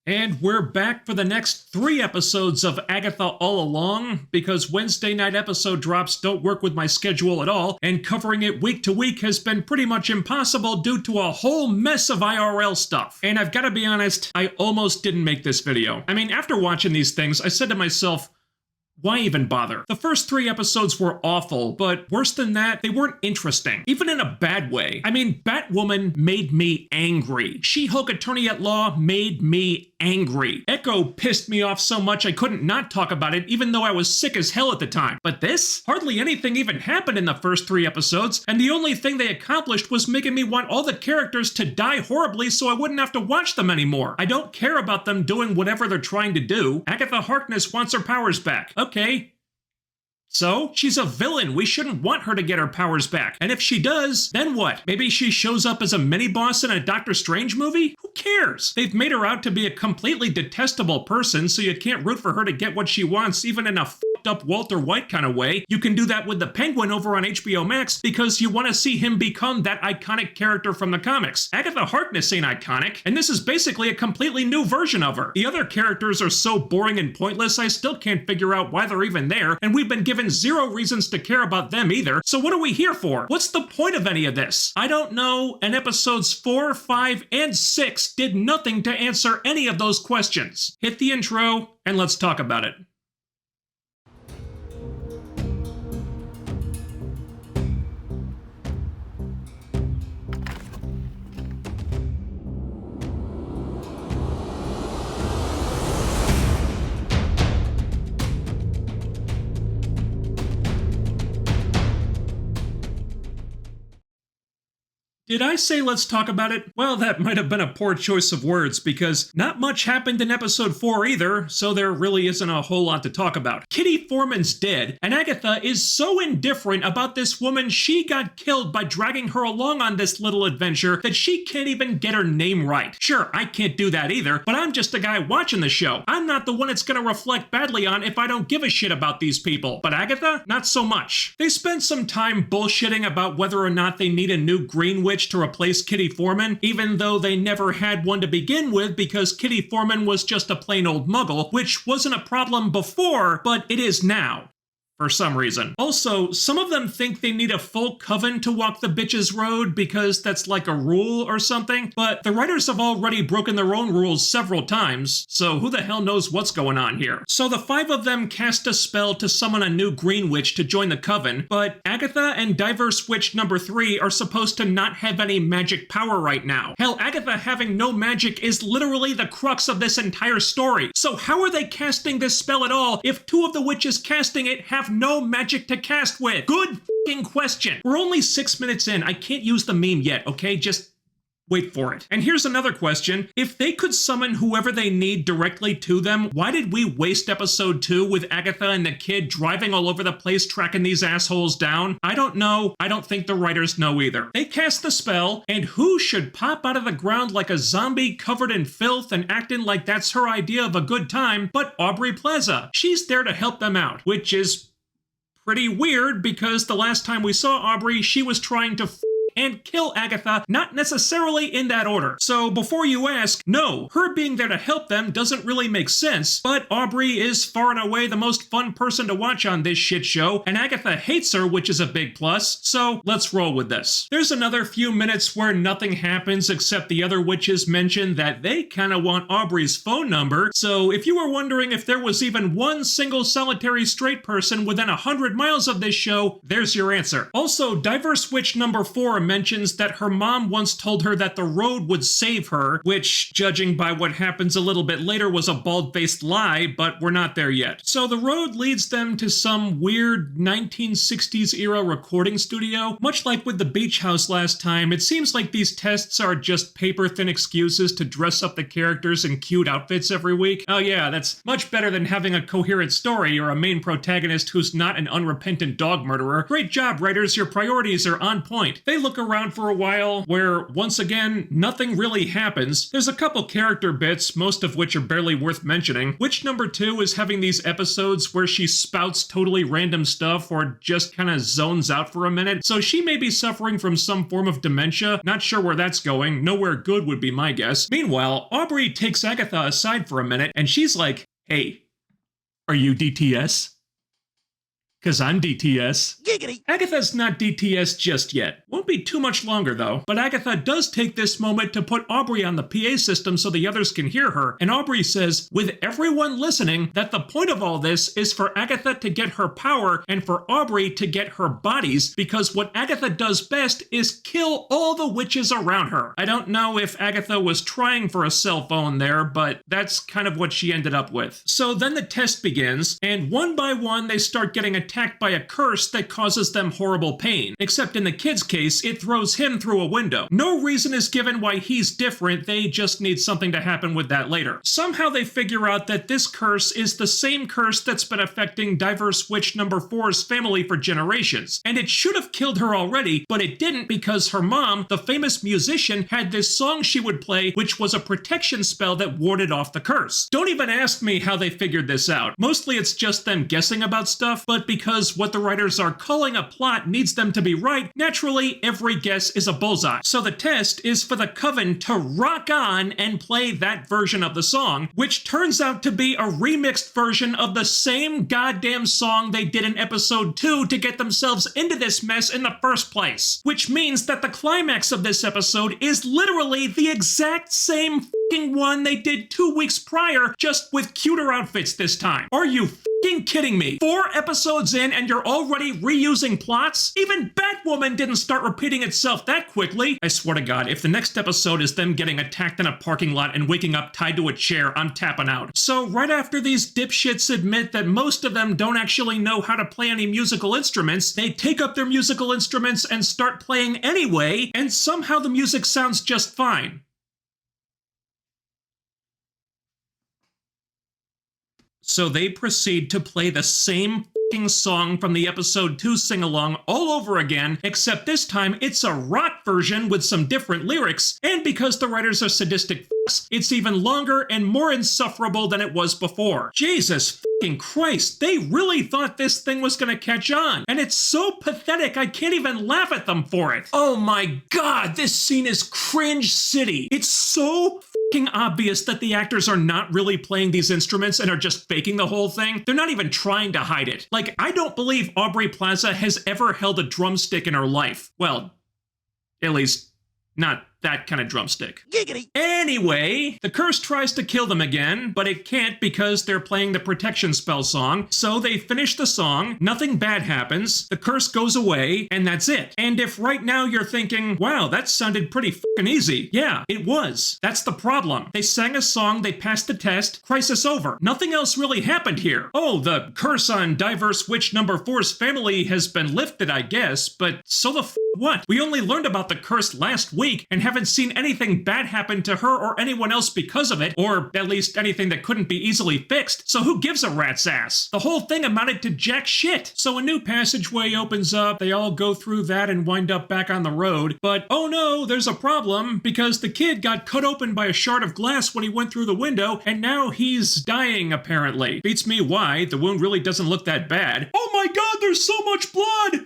And we're back for the next 3 episodes of Agatha All Along, because Wednesday night episode drops don't work with my schedule at all, and covering it week to week has been pretty much impossible due to a whole mess of IRL stuff. And I've got to be honest, I almost didn't make this video. I mean, after watching these things, I said to myself, why even bother? The first 3 episodes were awful, but worse than that, they weren't interesting, even in a bad way. I mean, Batwoman made me angry. She-Hulk Attorney at Law made me angry. Echo pissed me off so much I couldn't not talk about it, even though I was sick as hell at the time. But this? Hardly anything even happened in the first 3 episodes, and the only thing they accomplished was making me want all the characters to die horribly so I wouldn't have to watch them anymore. I don't care about them doing whatever they're trying to do. Agatha Harkness wants her powers back. Okay. So, she's a villain. We shouldn't want her to get her powers back. And if she does, then what? Maybe she shows up as a mini-boss in a Doctor Strange movie? Who cares? They've made her out to be a completely detestable person, so you can't root for her to get what she wants, even in a f***ed-up Walter White kind of way. You can do that with the Penguin over on HBO Max because you want to see him become that iconic character from the comics. Agatha Harkness ain't iconic, and this is basically a completely new version of her. The other characters are so boring and pointless, I still can't figure out why they're even there, and we've been given 0 reasons to care about them either, so what are we here for? What's the point of any of this? I don't know, and episodes 4, 5, and 6 did nothing to answer any of those questions. Hit the intro, and let's talk about it. Did I say let's talk about it? Well, that might have been a poor choice of words, because not much happened in episode 4 either, so there really isn't a whole lot to talk about. Kitty Foreman's dead, and Agatha is so indifferent about this woman she got killed by dragging her along on this little adventure that she can't even get her name right. Sure, I can't do that either, but I'm just a guy watching the show. I'm not the one it's gonna reflect badly on if I don't give a shit about these people. But Agatha? Not so much. They spent some time bullshitting about whether or not they need a new Green Witch to replace Kitty Foreman, even though they never had one to begin with because Kitty Foreman was just a plain old muggle, which wasn't a problem before, but it is now. For some reason. Also, some of them think they need a full coven to walk the bitch's road because that's like a rule or something, but the writers have already broken their own rules several times, so who the hell knows what's going on here. So the 5 of them cast a spell to summon a new Green Witch to join the coven, but Agatha and Diverse Witch number 3 are supposed to not have any magic power right now. Hell, Agatha having no magic is literally the crux of this entire story. So how are they casting this spell at all if 2 of the witches casting it have no magic to cast with? Good f***ing question. We're only 6 minutes in. I can't use the meme yet, okay? Just wait for it. And here's another question. If they could summon whoever they need directly to them, why did we waste episode 2 with Agatha and the kid driving all over the place tracking these assholes down? I don't know. I don't think the writers know either. They cast the spell, and who should pop out of the ground like a zombie covered in filth and acting like that's her idea of a good time but Aubrey Plaza? She's there to help them out, which is pretty weird because the last time we saw Aubrey, she was trying to and kill Agatha, not necessarily in that order. So before you ask, no, her being there to help them doesn't really make sense, but Aubrey is far and away the most fun person to watch on this shit show, and Agatha hates her, which is a big plus, so let's roll with this. There's another few minutes where nothing happens except the other witches mention that they kinda want Aubrey's phone number, so if you were wondering if there was even one single solitary straight person within 100 miles of this show, there's your answer. Also, Diverse Witch number 4 mentions that her mom once told her that the road would save her, which, judging by what happens a little bit later, was a bald-faced lie, but we're not there yet. So the road leads them to some weird 1960s-era recording studio. Much like with the beach house last time, it seems like these tests are just paper-thin excuses to dress up the characters in cute outfits every week. Oh yeah, that's much better than having a coherent story or a main protagonist who's not an unrepentant dog murderer. Great job, writers, your priorities are on point. They look look around for a while, where, once again, nothing really happens. There's a couple character bits, most of which are barely worth mentioning. Witch number 2 is having these episodes where she spouts totally random stuff or just kind of zones out for a minute, so she may be suffering from some form of dementia. Not sure where that's going. Nowhere good would be my guess. Meanwhile, Aubrey takes Agatha aside for a minute, and she's like, "Hey, are you DTS? Cause I'm DTS. Giggity! Agatha's not DTS just yet. Won't be too much longer though. But Agatha does take this moment to put Aubrey on the PA system so the others can hear her, and Aubrey says, with everyone listening, that the point of all this is for Agatha to get her power and for Aubrey to get her bodies, because what Agatha does best is kill all the witches around her. I don't know if Agatha was trying for a cell phone there, but that's kind of what she ended up with. So then the test begins, and one by one they start getting attacked by a curse that causes them horrible pain. Except in the kid's case, it throws him through a window. No reason is given why he's different, they just need something to happen with that later. Somehow they figure out that this curse is the same curse that's been affecting Diverse Witch number 4's family for generations. And it should have killed her already, but it didn't because her mom, the famous musician, had this song she would play, which was a protection spell that warded off the curse. Don't even ask me how they figured this out. Mostly it's just them guessing about stuff, but because what the writers are calling a plot needs them to be right, naturally every guess is a bullseye. So the test is for the Coven to rock on and play that version of the song, which turns out to be a remixed version of the same goddamn song they did in episode 2 to get themselves into this mess in the first place. Which means that the climax of this episode is literally the exact same f***ing one they did 2 weeks prior, just with cuter outfits this time. Are you f***ing kidding me? 4 episodes in and you're already reusing plots? Even Batwoman didn't start repeating itself that quickly. I swear to God, if the next episode is them getting attacked in a parking lot and waking up tied to a chair, I'm tapping out. So right after these dipshits admit that most of them don't actually know how to play any musical instruments, they take up their musical instruments and start playing anyway, and somehow the music sounds just fine. So they proceed to play the same f***ing song from the episode 2 sing-along all over again, except this time it's a rock version with some different lyrics, and because the writers are sadistic f***s, it's even longer and more insufferable than it was before. Jesus f***ing Christ, they really thought this thing was gonna catch on, and it's so pathetic I can't even laugh at them for it. Oh my God, this scene is cringe city. It's so f***ing obvious that the actors are not really playing these instruments and are just faking the whole thing. They're not even trying to hide it. Like, I don't believe Aubrey Plaza has ever held a drumstick in her life. Well, at least not that kind of drumstick. Giggity! Anyway, the curse tries to kill them again, but it can't because they're playing the protection spell song, so they finish the song, nothing bad happens, the curse goes away, and that's it. And if right now you're thinking, wow, that sounded pretty fucking easy. Yeah, it was. That's the problem. They sang a song, they passed the test, crisis over. Nothing else really happened here. Oh, the curse on Diverse Witch number 4's family has been lifted, I guess, but so the what? We only learned about the curse last week and haven't seen anything bad happen to her or anyone else because of it, or at least anything that couldn't be easily fixed, so who gives a rat's ass? The whole thing amounted to jack shit. So a new passageway opens up, they all go through that and wind up back on the road, but oh no, there's a problem, because the kid got cut open by a shard of glass when he went through the window, and now he's dying apparently. Beats me why, the wound really doesn't look that bad. Oh my God, there's so much blood!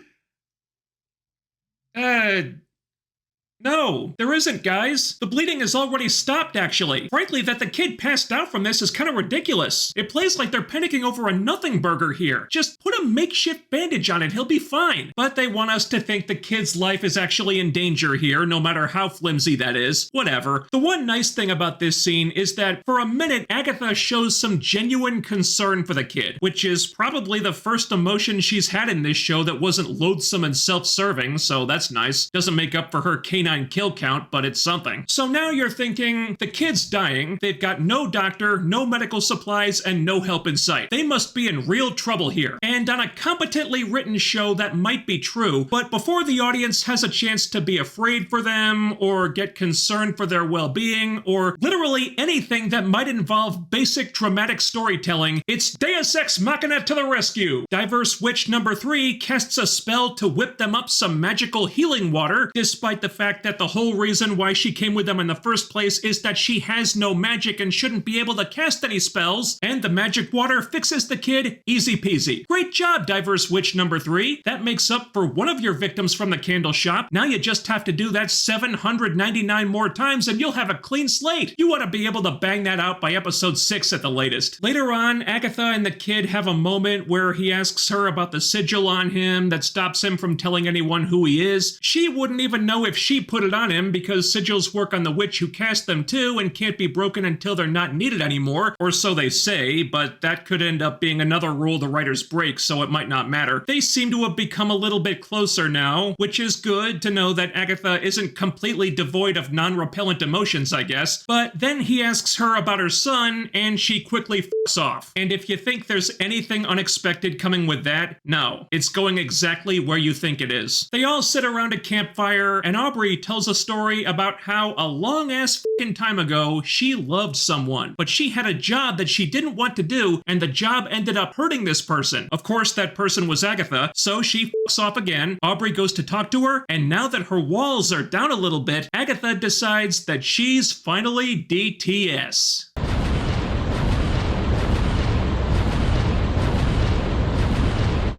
No, there isn't, guys. The bleeding has already stopped, actually. Frankly, that the kid passed out from this is kind of ridiculous. It plays like they're panicking over a nothing burger here. Just put a makeshift bandage on it, he'll be fine. But they want us to think the kid's life is actually in danger here, no matter how flimsy that is. Whatever. The one nice thing about this scene is that, for a minute, Agatha shows some genuine concern for the kid, which is probably the first emotion she's had in this show that wasn't loathsome and self-serving, so that's nice. Doesn't make up for her canine canine kill count, but it's something. So now you're thinking, the kid's dying, they've got no doctor, no medical supplies, and no help in sight. They must be in real trouble here. And on a competently written show, that might be true, but before the audience has a chance to be afraid for them, or get concerned for their well-being, or literally anything that might involve basic dramatic storytelling, it's Deus Ex Machina to the rescue! Diverse Witch number 3 casts a spell to whip them up some magical healing water, despite the fact that the whole reason why she came with them in the first place is that she has no magic and shouldn't be able to cast any spells, and the magic water fixes the kid easy peasy. Great job, Diverse Witch number 3. That makes up for one of your victims from the candle shop. Now you just have to do that 799 more times and you'll have a clean slate. You ought to be able to bang that out by episode 6 at the latest. Later on, Agatha and the kid have a moment where he asks her about the sigil on him that stops him from telling anyone who he is. She wouldn't even know if she put it on him because sigils work on the witch who cast them too and can't be broken until they're not needed anymore, or so they say, but that could end up being another rule the writers break, so it might not matter. They seem to have become a little bit closer now, which is good to know that Agatha isn't completely devoid of non-repellent emotions, I guess. But then he asks her about her son, and she quickly f***s off. And if you think there's anything unexpected coming with that, no. It's going exactly where you think it is. They all sit around a campfire, and Aubrey tells a story about how a long-ass f***ing time ago, she loved someone. But she had a job that she didn't want to do, and the job ended up hurting this person. Of course, that person was Agatha, so she f***s off again. Aubrey goes to talk to her, and now that her walls are down a little bit, Agatha decides that she's finally DTS.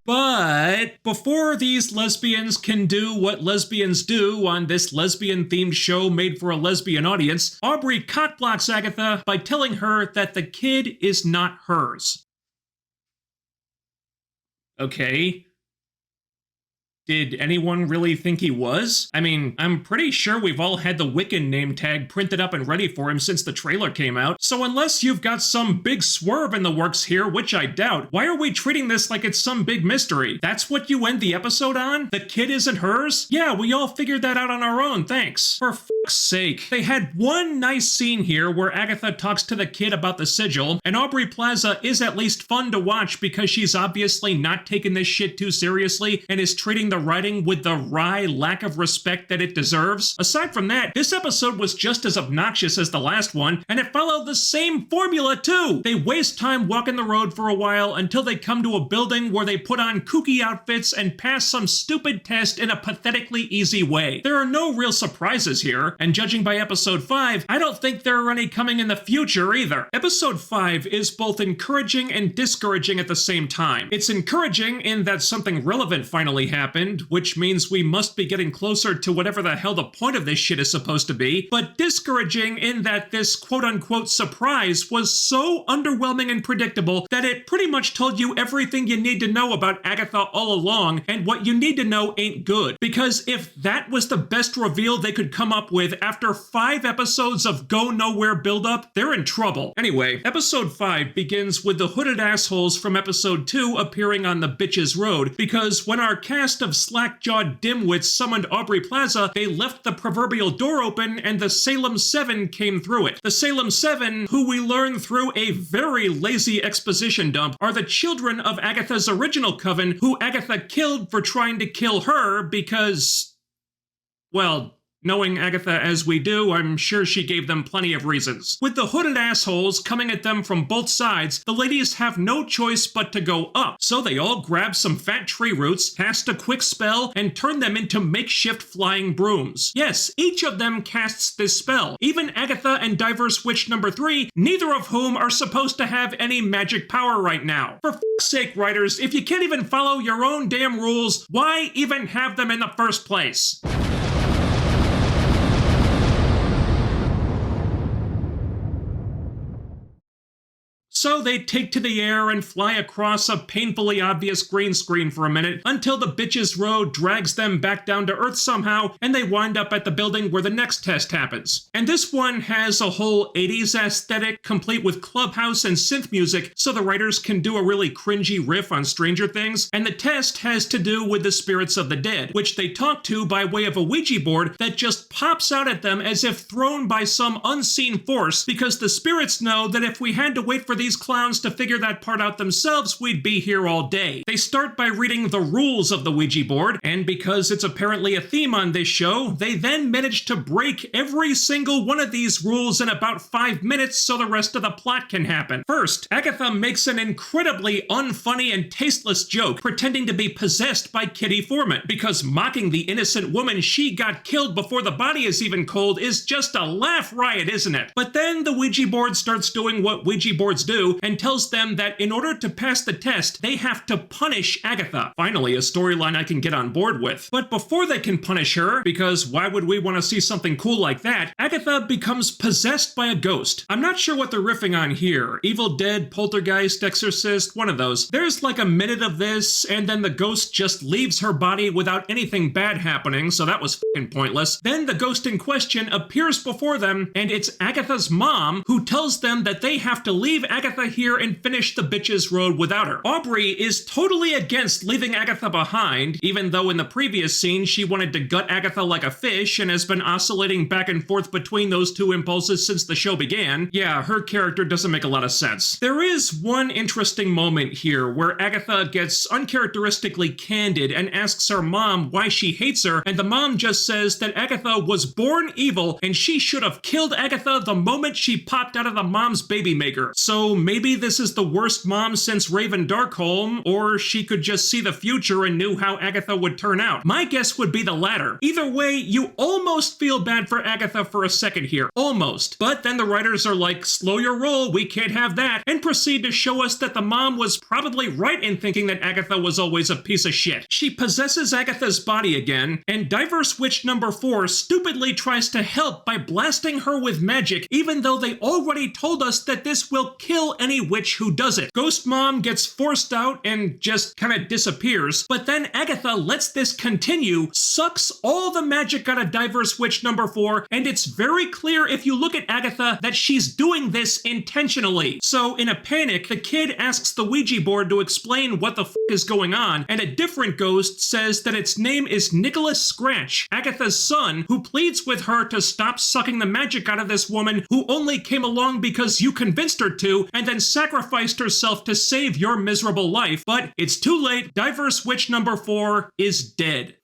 But before these lesbians can do what lesbians do on this lesbian-themed show made for a lesbian audience, Aubrey cockblocks Agatha by telling her that the kid is not hers. Okay. Did anyone really think he was? I mean, I'm pretty sure we've all had the Wiccan name tag printed up and ready for him since the trailer came out, so unless you've got some big swerve in the works here, which I doubt, why are we treating this like it's some big mystery? That's what you end the episode on? The kid isn't hers? Yeah, we all figured that out on our own, thanks. For fuck's sake. They had one nice scene here where Agatha talks to the kid about the sigil, and Aubrey Plaza is at least fun to watch because she's obviously not taking this shit too seriously and is treating the writing with the wry lack of respect that it deserves. Aside from that, this episode was just as obnoxious as the last one, and it followed the same formula too. They waste time walking the road for a while until they come to a building where they put on kooky outfits and pass some stupid test in a pathetically easy way. There are no real surprises here, and judging by episode 5, I don't think there are any coming in the future either. Episode 5 is both encouraging and discouraging at the same time. It's encouraging in that something relevant finally happened, which means we must be getting closer to whatever the hell the point of this shit is supposed to be, but discouraging in that this quote-unquote surprise was so underwhelming and predictable that it pretty much told you everything you need to know about Agatha all along, and what you need to know ain't good. Because if that was the best reveal they could come up with after 5 episodes of go-nowhere buildup, they're in trouble. Anyway, episode 5 begins with the hooded assholes from episode 2 appearing on the bitches road, because when our cast of slack-jawed dimwits summoned Aubrey Plaza, they left the proverbial door open and the Salem 7 came through it. The Salem 7, who we learn through a very lazy exposition dump, are the children of Agatha's original coven, who Agatha killed for trying to kill her because, well, knowing Agatha as we do, I'm sure she gave them plenty of reasons. With the hooded assholes coming at them from both sides, the ladies have no choice but to go up. So they all grab some fat tree roots, cast a quick spell, and turn them into makeshift flying brooms. Yes, each of them casts this spell. Even Agatha and Diverse Witch number 3, neither of whom are supposed to have any magic power right now. For fuck's sake, writers, if you can't even follow your own damn rules, why even have them in the first place? So they take to the air and fly across a painfully obvious green screen for a minute until the bitch's road drags them back down to Earth somehow, and they wind up at the building where the next test happens. And this one has a whole 80s aesthetic complete with clubhouse and synth music, so the writers can do a really cringy riff on Stranger Things, and the test has to do with the spirits of the dead, which they talk to by way of a Ouija board that just pops out at them as if thrown by some unseen force, because the spirits know that if we had to wait for these clowns to figure that part out themselves, we'd be here all day. They start by reading the rules of the Ouija board, and because it's apparently a theme on this show, they then manage to break every single one of these rules in about 5 minutes so the rest of the plot can happen. First, Agatha makes an incredibly unfunny and tasteless joke pretending to be possessed by Kitty Foreman, because mocking the innocent woman she got killed before the body is even cold is just a laugh riot, isn't it? But then the Ouija board starts doing what Ouija boards do and tells them that in order to pass the test, they have to punish Agatha. Finally, a storyline I can get on board with. But before they can punish her, because why would we want to see something cool like that, Agatha becomes possessed by a ghost. I'm not sure what they're riffing on here. Evil Dead, Poltergeist, Exorcist, one of those. There's like a minute of this, and then the ghost just leaves her body without anything bad happening, so that was f***ing pointless. Then the ghost in question appears before them, and it's Agatha's mom who tells them that they have to leave Agatha here and finish the bitch's road without her. Aubrey is totally against leaving Agatha behind, even though in the previous scene she wanted to gut Agatha like a fish and has been oscillating back and forth between those two impulses since the show began. Yeah, her character doesn't make a lot of sense. There is one interesting moment here where Agatha gets uncharacteristically candid and asks her mom why she hates her, and the mom just says that Agatha was born evil and she should have killed Agatha the moment she popped out of the mom's baby maker. So maybe this is the worst mom since Raven Darkholme, or she could just see the future and knew how Agatha would turn out. My guess would be the latter. Either way, you almost feel bad for Agatha for a second here. Almost. But then the writers are like, slow your roll, we can't have that, and proceed to show us that the mom was probably right in thinking that Agatha was always a piece of shit. She possesses Agatha's body again, and Diverse Witch number 4 stupidly tries to help by blasting her with magic, even though they already told us that this will kill any witch who does it. Ghost Mom gets forced out and just kind of disappears, but then Agatha lets this continue, sucks all the magic out of Diverse Witch number 4, and it's very clear if you look at Agatha that she's doing this intentionally. So in a panic, the kid asks the Ouija board to explain what the f*** is going on, and a different ghost says that its name is Nicholas Scratch, Agatha's son, who pleads with her to stop sucking the magic out of this woman who only came along because you convinced her to, and then sacrificed herself to save your miserable life. But it's too late. Diverse Witch number 4 is dead.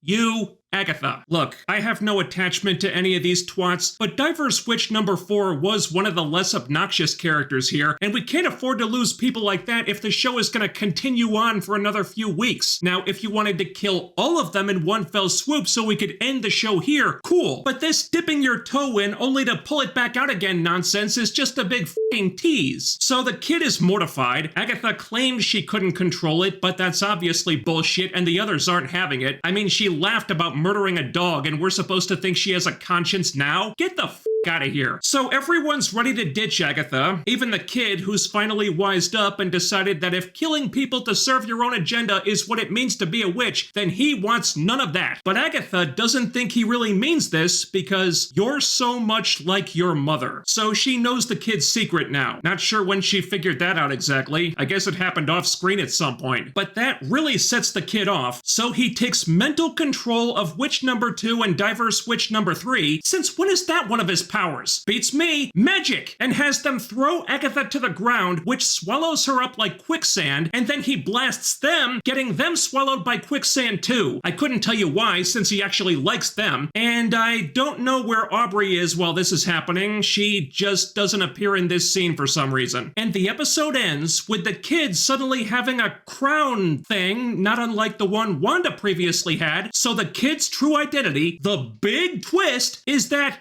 You, Agatha. Look, I have no attachment to any of these twats, but Diverse Witch number 4 was one of the less obnoxious characters here, and we can't afford to lose people like that if the show is going to continue on for another few weeks. Now, if you wanted to kill all of them in one fell swoop so we could end the show here, cool. But this dipping your toe in only to pull it back out again nonsense is just a big f***ing tease. So the kid is mortified. Agatha claims she couldn't control it, but that's obviously bullshit and the others aren't having it. I mean, she laughed about murdering a dog and we're supposed to think she has a conscience now? Get the f*** out of here. So everyone's ready to ditch Agatha, even the kid who's finally wised up and decided that if killing people to serve your own agenda is what it means to be a witch, then he wants none of that. But Agatha doesn't think he really means this because you're so much like your mother. So she knows the kid's secret now. Not sure when she figured that out exactly. I guess it happened off screen at some point. But that really sets the kid off, so he takes mental control of Witch number 2 and Diverse Witch number 3, since when is that one of his powers? Beats me, magic, and has them throw Agatha to the ground, which swallows her up like quicksand, and then he blasts them, getting them swallowed by quicksand too. I couldn't tell you why, since he actually likes them, and I don't know where Aubrey is while this is happening. She just doesn't appear in this scene for some reason. And the episode ends with the kid suddenly having a crown thing, not unlike the one Wanda previously had, so the kid's true identity, the big twist, is that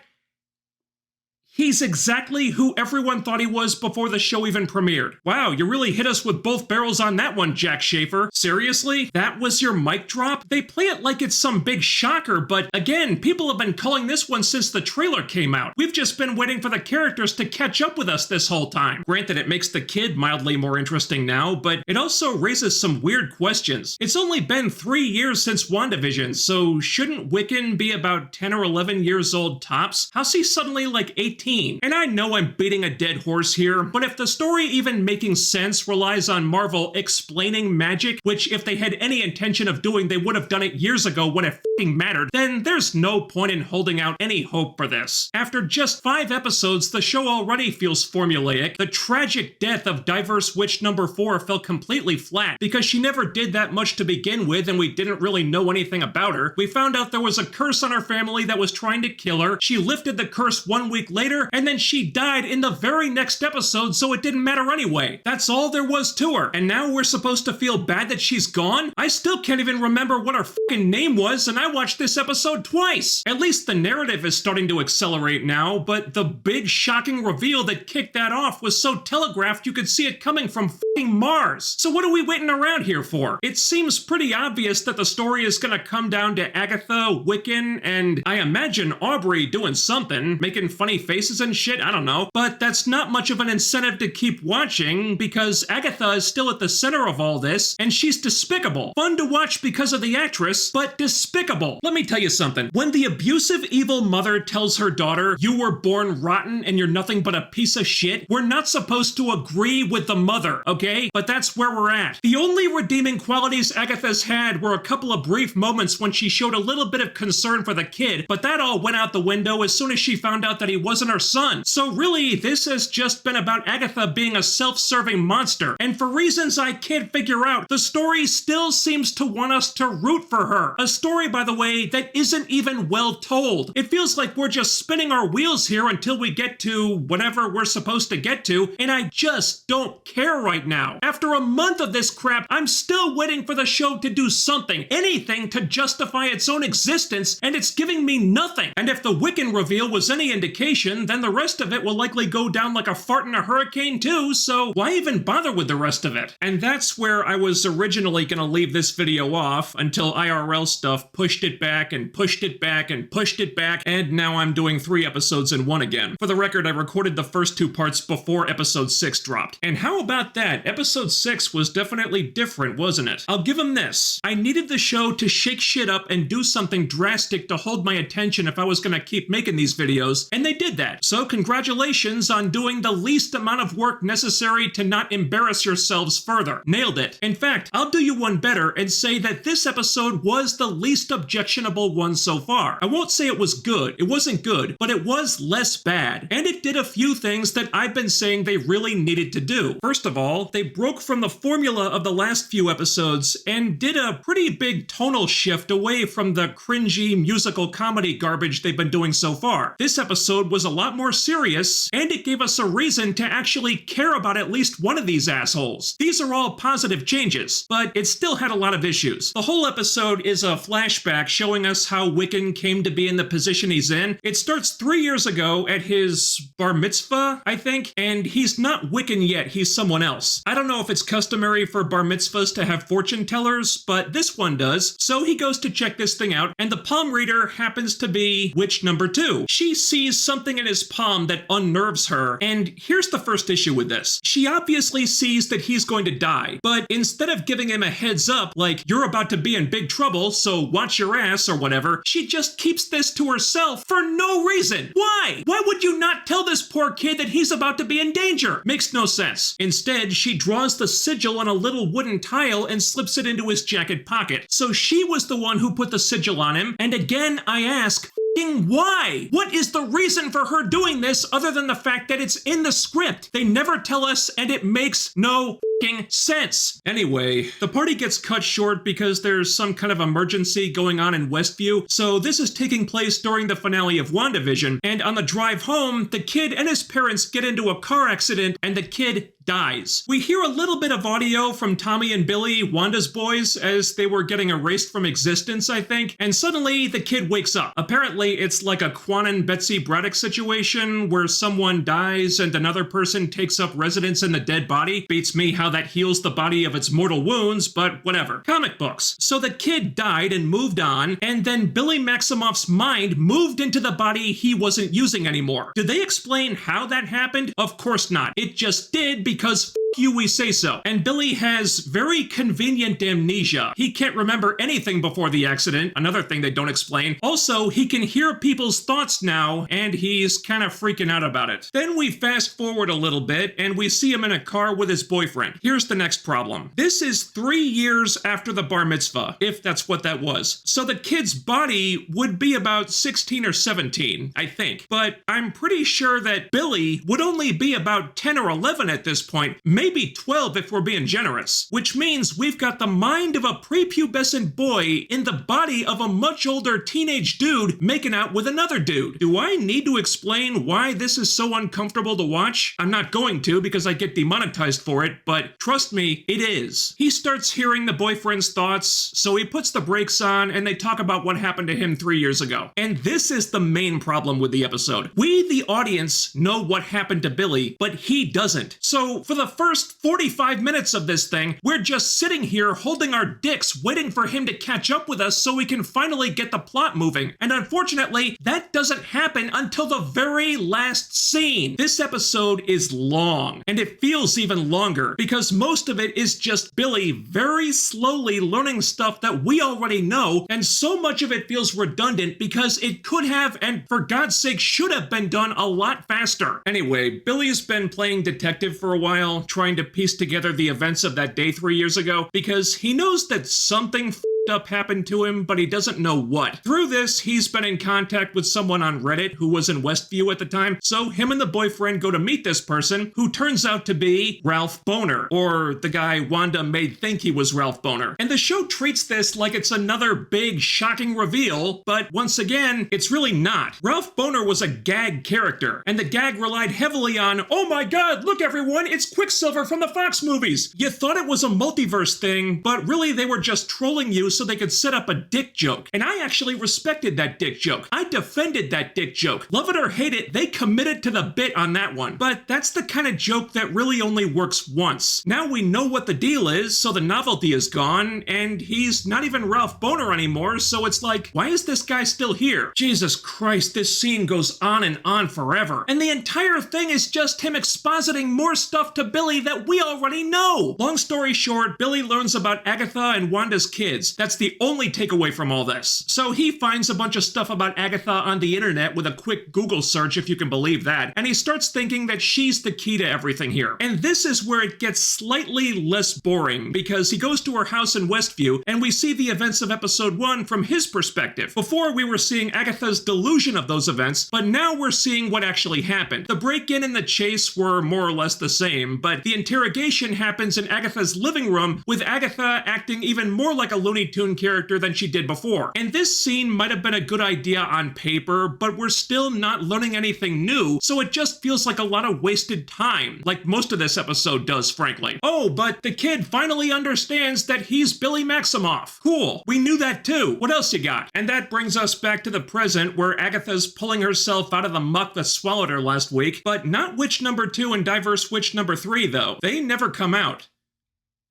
He's exactly who everyone thought he was before the show even premiered. Wow, you really hit us with both barrels on that one, Jack Schaefer. Seriously? That was your mic drop? They play it like it's some big shocker, but again, people have been calling this one since the trailer came out. We've just been waiting for the characters to catch up with us this whole time. Granted, it makes the kid mildly more interesting now, but it also raises some weird questions. It's only been 3 years since WandaVision, so shouldn't Wiccan be about 10 or 11 years old tops? How's he suddenly like 18? And I know I'm beating a dead horse here, but if the story even making sense relies on Marvel explaining magic, which if they had any intention of doing, they would have done it years ago when it f***ing mattered, then there's no point in holding out any hope for this. After just 5 episodes, the show already feels formulaic. The tragic death of Diverse Witch number 4 fell completely flat because she never did that much to begin with and we didn't really know anything about her. We found out there was a curse on her family that was trying to kill her. She lifted the curse 1 week later and then she died in the very next episode, so it didn't matter anyway. That's all there was to her. And now we're supposed to feel bad that she's gone? I still can't even remember what her fucking name was and I watched this episode twice. At least the narrative is starting to accelerate now, but the big shocking reveal that kicked that off was so telegraphed you could see it coming from fucking Mars. So what are we waiting around here for? It seems pretty obvious that the story is gonna come down to Agatha, Wiccan, and I imagine Aubrey doing something, making funny faces and shit, I don't know. But that's not much of an incentive to keep watching because Agatha is still at the center of all this and she's despicable. Fun to watch because of the actress, but despicable. Let me tell you something. When the abusive evil mother tells her daughter, you were born rotten and you're nothing but a piece of shit, we're not supposed to agree with the mother, okay? But that's where we're at. The only redeeming qualities Agatha's had were a couple of brief moments when she showed a little bit of concern for the kid, but that all went out the window as soon as she found out that he wasn't her son. So really, this has just been about Agatha being a self-serving monster, and for reasons I can't figure out, the story still seems to want us to root for her. A story, by the way, that isn't even well told. It feels like we're just spinning our wheels here until we get to whatever we're supposed to get to, and I just don't care right now. After a month of this crap, I'm still waiting for the show to do something, anything to justify its own existence, and it's giving me nothing. And if the Wiccan reveal was any indication, then the rest of it will likely go down like a fart in a hurricane too, so why even bother with the rest of it? And that's where I was originally gonna leave this video off until IRL stuff pushed it back and pushed it back and pushed it back, and now I'm doing 3 episodes in one again. For the record, I recorded the first 2 parts before episode 6 dropped. And how about that? Episode 6 was definitely different, wasn't it? I'll give him this. I needed the show to shake shit up and do something drastic to hold my attention if I was gonna keep making these videos, and they did that. So congratulations on doing the least amount of work necessary to not embarrass yourselves further. Nailed it. In fact, I'll do you one better and say that this episode was the least objectionable one so far. I won't say it was good. It wasn't good, but it was less bad. And it did a few things that I've been saying they really needed to do. First of all, they broke from the formula of the last few episodes and did a pretty big tonal shift away from the cringy musical comedy garbage they've been doing so far. This episode was a lot more serious, and it gave us a reason to actually care about at least one of these assholes. These are all positive changes, but it still had a lot of issues. The whole episode is a flashback showing us how Wiccan came to be in the position he's in. It starts 3 years ago at his bar mitzvah, I think, and he's not Wiccan yet, he's someone else. I don't know if it's customary for bar mitzvahs to have fortune tellers, but this one does. So he goes to check this thing out, and the palm reader happens to be witch number 2. She sees something in his palm that unnerves her, and here's the first issue with this. She obviously sees that he's going to die, but instead of giving him a heads up, like, you're about to be in big trouble, so watch your ass or whatever, she just keeps this to herself for no reason. Why? Why would you not tell this poor kid that he's about to be in danger? Makes no sense. Instead, she draws the sigil on a little wooden tile and slips it into his jacket pocket. So she was the one who put the sigil on him, and again, I ask, why? What is the reason for her doing this other than the fact that it's in the script? They never tell us, and it makes no sense. Anyway, the party gets cut short because there's some kind of emergency going on in Westview, so this is taking place during the finale of WandaVision, and on the drive home, the kid and his parents get into a car accident and the kid dies. We hear a little bit of audio from Tommy and Billy, Wanda's boys, as they were getting erased from existence, I think, and suddenly the kid wakes up. Apparently, it's like a Quan Betsy Braddock situation where someone dies and another person takes up residence in the dead body. Beats me how that heals the body of its mortal wounds, but whatever. Comic books. So the kid died and moved on, and then Billy Maximoff's mind moved into the body he wasn't using anymore. Did they explain how that happened? Of course not. It just did because f you, we say so. And Billy has very convenient amnesia. He can't remember anything before the accident, another thing they don't explain. Also, he can hear people's thoughts now, and he's kind of freaking out about it. Then we fast forward a little bit, and we see him in a car with his boyfriend. Here's the next problem. This is 3 years after the bar mitzvah, if that's what that was. So the kid's body would be about 16 or 17, I think. But I'm pretty sure that Billy would only be about 10 or 11 at this point, maybe 12 if we're being generous, which means we've got the mind of a prepubescent boy in the body of a much older teenage dude making out with another dude. Do I need to explain why this is so uncomfortable to watch? I'm not going to because I get demonetized for it, but trust me, it is. He starts hearing the boyfriend's thoughts, so he puts the brakes on and they talk about what happened to him 3 years ago. And this is the main problem with the episode. We, the audience, know what happened to Billy, but he doesn't. So for the first 45 minutes of this thing, we're just sitting here holding our dicks waiting for him to catch up with us so we can finally get the plot moving. And unfortunately, that doesn't happen until the very last scene. This episode is long, and it feels even longer because most of it is just Billy very slowly learning stuff that we already know, and so much of it feels redundant because it could have, and for God's sake should have been done a lot faster. Anyway, Billy's been playing detective for a while, trying to piece together the events of that day 3 years ago because he knows that something up happened to him, but he doesn't know what. Through this, he's been in contact with someone on Reddit who was in Westview at the time, so him and the boyfriend go to meet this person who turns out to be Ralph Boner, or the guy Wanda made think he was Ralph Boner. And the show treats this like it's another big, shocking reveal, but once again, it's really not. Ralph Boner was a gag character, and the gag relied heavily on, oh my god, look everyone, it's Quicksilver from the Fox movies! You thought it was a multiverse thing, but really they were just trolling you so they could set up a dick joke. And I actually respected that dick joke. I defended that dick joke. Love it or hate it, they committed to the bit on that one. But that's the kind of joke that really only works once. Now we know what the deal is, so the novelty is gone, and he's not even Ralph Boner anymore, so it's like, why is this guy still here? Jesus Christ, this scene goes on and on forever. And the entire thing is just him expositing more stuff to Billy that we already know. Long story short, Billy learns about Agatha and Wanda's kids. That's the only takeaway from all this. So he finds a bunch of stuff about Agatha on the internet with a quick Google search, if you can believe that, and he starts thinking that she's the key to everything here. And this is where it gets slightly less boring, because he goes to her house in Westview, and we see the events of episode 1 from his perspective. Before, we were seeing Agatha's delusion of those events, but now we're seeing what actually happened. The break-in and the chase were more or less the same, but the interrogation happens in Agatha's living room, with Agatha acting even more like a Looney Tune character than she did before. And this scene might have been a good idea on paper, but we're still not learning anything new, so it just feels like a lot of wasted time, like most of this episode does, frankly. Oh, but the kid finally understands that he's Billy Maximoff. Cool. We knew that too. What else you got? And that brings us back to the present, where Agatha's pulling herself out of the muck that swallowed her last week, but not Witch number 2 and Diverse Witch number 3, though. They never come out.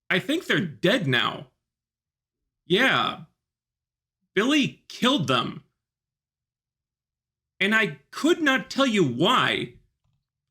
I think they're dead now. Yeah, Billy killed them. And I could not tell you why.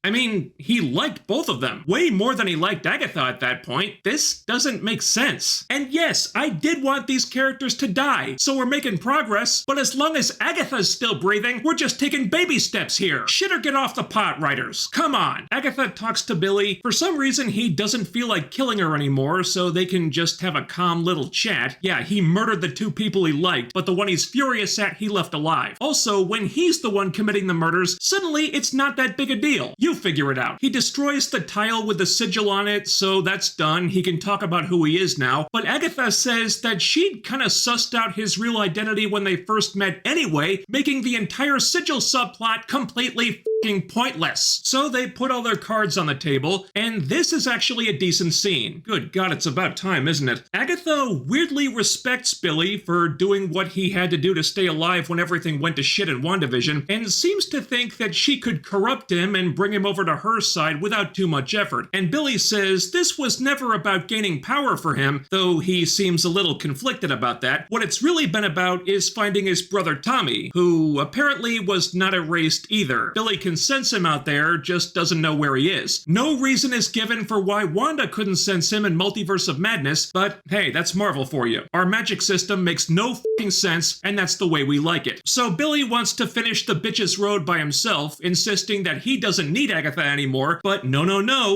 I mean, he liked both of them, way more than he liked Agatha at that point. This doesn't make sense. And yes, I did want these characters to die, so we're making progress, but as long as Agatha's still breathing, we're just taking baby steps here. Shit or get off the pot, writers. Come on. Agatha talks to Billy. For some reason, he doesn't feel like killing her anymore, so they can just have a calm little chat. Yeah, he murdered the 2 people he liked, but the one he's furious at, he left alive. Also, when he's the one committing the murders, suddenly it's not that big a deal. You you figure it out. He destroys the tile with the sigil on it, so that's done. He can talk about who he is now. But Agatha says that she'd kind of sussed out his real identity when they first met anyway, making the entire sigil subplot completely f***ing pointless. So they put all their cards on the table, and this is actually a decent scene. Good God, it's about time, isn't it? Agatha weirdly respects Billy for doing what he had to do to stay alive when everything went to shit in WandaVision, and seems to think that she could corrupt him and bring him over to her side without too much effort. And Billy says this was never about gaining power for him, though he seems a little conflicted about that. What it's really been about is finding his brother Tommy, who apparently was not erased either. Billy can sense him out there, just doesn't know where he is. No reason is given for why Wanda couldn't sense him in Multiverse of Madness, but hey, that's Marvel for you. Our magic system makes no f***ing sense, and that's the way we like it. So Billy wants to finish the bitch's road by himself, insisting that he doesn't need Agatha anymore, but no,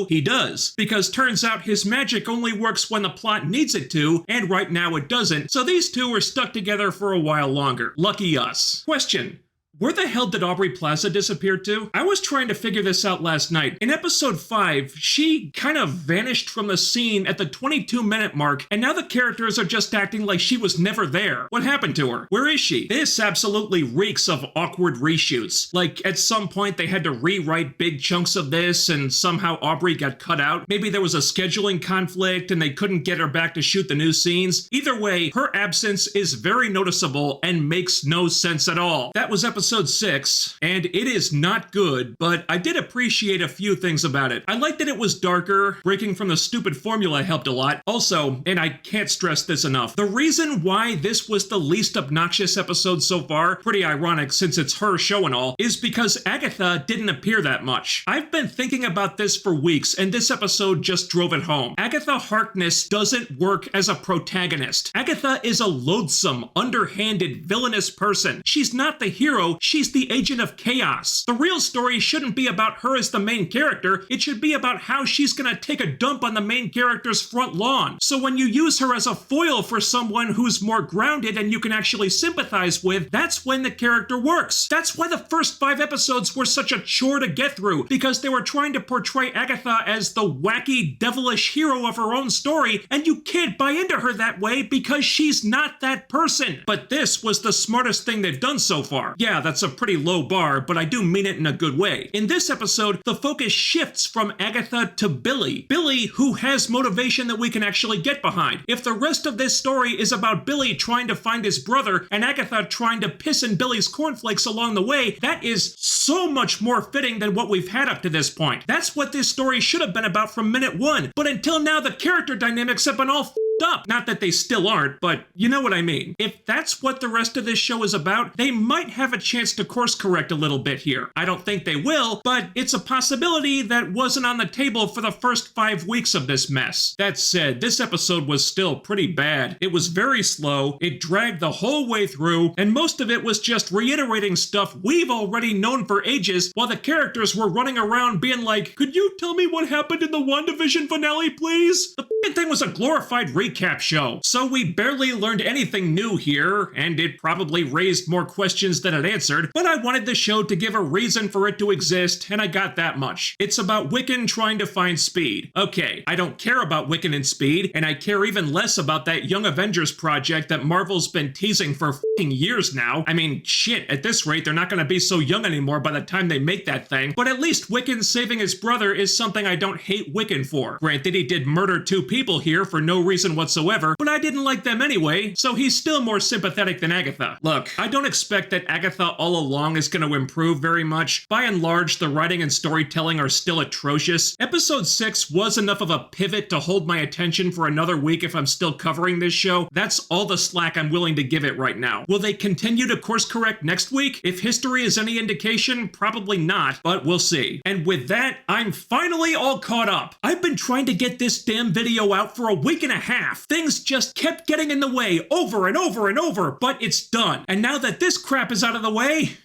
he does. Because turns out his magic only works when the plot needs it to, and right now it doesn't, so these two are stuck together for a while longer. Lucky us. Question: where the hell did Aubrey Plaza disappear to? I was trying to figure this out last night. In episode 5, she kind of vanished from the scene at the 22-minute mark, and now the characters are just acting like she was never there. What happened to her? Where is she? This absolutely reeks of awkward reshoots. Like, at some point they had to rewrite big chunks of this, and somehow Aubrey got cut out. Maybe there was a scheduling conflict, and they couldn't get her back to shoot the new scenes. Either way, her absence is very noticeable and makes no sense at all. That was episode 6, and it is not good, but I did appreciate a few things about it. I liked that it was darker. Breaking from the stupid formula helped a lot. Also, and I can't stress this enough, the reason why this was the least obnoxious episode so far, pretty ironic since it's her show and all, is because Agatha didn't appear that much. I've been thinking about this for weeks, and this episode just drove it home. Agatha Harkness doesn't work as a protagonist. Agatha is a loathsome, underhanded, villainous person. She's not the hero, she's the agent of chaos. The real story shouldn't be about her as the main character, it should be about how she's gonna take a dump on the main character's front lawn. So when you use her as a foil for someone who's more grounded and you can actually sympathize with, that's when the character works. That's why the first 5 episodes were such a chore to get through, because they were trying to portray Agatha as the wacky, devilish hero of her own story, and you can't buy into her that way because she's not that person. But this was the smartest thing they've done so far. Yeah, that's a pretty low bar, but I do mean it in a good way. In this episode, the focus shifts from Agatha to Billy. Billy, who has motivation that we can actually get behind. If the rest of this story is about Billy trying to find his brother and Agatha trying to piss in Billy's cornflakes along the way, that is so much more fitting than what we've had up to this point. That's what this story should have been about from minute 1, but until now the character dynamics have been all up. Not that they still aren't, but you know what I mean. If that's what the rest of this show is about, they might have a chance to course correct a little bit here. I don't think they will, but it's a possibility that wasn't on the table for the first 5 weeks of this mess. That said, this episode was still pretty bad. It was very slow, it dragged the whole way through, and most of it was just reiterating stuff we've already known for ages, while the characters were running around being like, could you tell me what happened in the WandaVision finale, please? The thing was a glorified recap show, so we barely learned anything new here, and it probably raised more questions than it answered, but I wanted the show to give a reason for it to exist, and I got that much. It's about Wiccan trying to find Speed. Okay, I don't care about Wiccan and Speed, and I care even less about that Young Avengers project that Marvel's been teasing for f***ing years now. I mean, shit, at this rate, they're not gonna be so young anymore by the time they make that thing, but at least Wiccan saving his brother is something I don't hate Wiccan for. Granted, he did murder 2 people here for no reason whatsoever, but I didn't like them anyway, so he's still more sympathetic than Agatha. Look, I don't expect that Agatha all along is going to improve very much. By and large, the writing and storytelling are still atrocious. Episode 6 was enough of a pivot to hold my attention for another week if I'm still covering this show. That's all the slack I'm willing to give it right now. Will they continue to course correct next week? If history is any indication, probably not, but we'll see. And with that, I'm finally all caught up. I've been trying to get this damn video out for a week and a half. Things just kept getting in the way over and over and over, but it's done. And now that this crap is out of the way,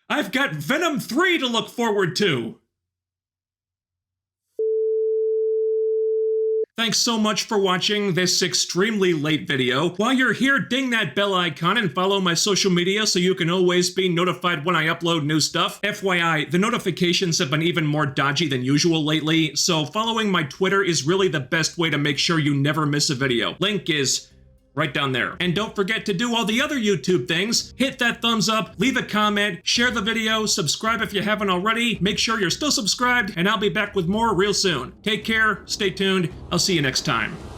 I've got Venom 3 to look forward to. Thanks so much for watching this extremely late video. While you're here, ding that bell icon and follow my social media so you can always be notified when I upload new stuff. FYI, the notifications have been even more dodgy than usual lately, so following my Twitter is really the best way to make sure you never miss a video. Link is right down there. And don't forget to do all the other YouTube things. Hit that thumbs up, leave a comment, share the video, subscribe if you haven't already, make sure you're still subscribed, and I'll be back with more real soon. Take care, stay tuned, I'll see you next time.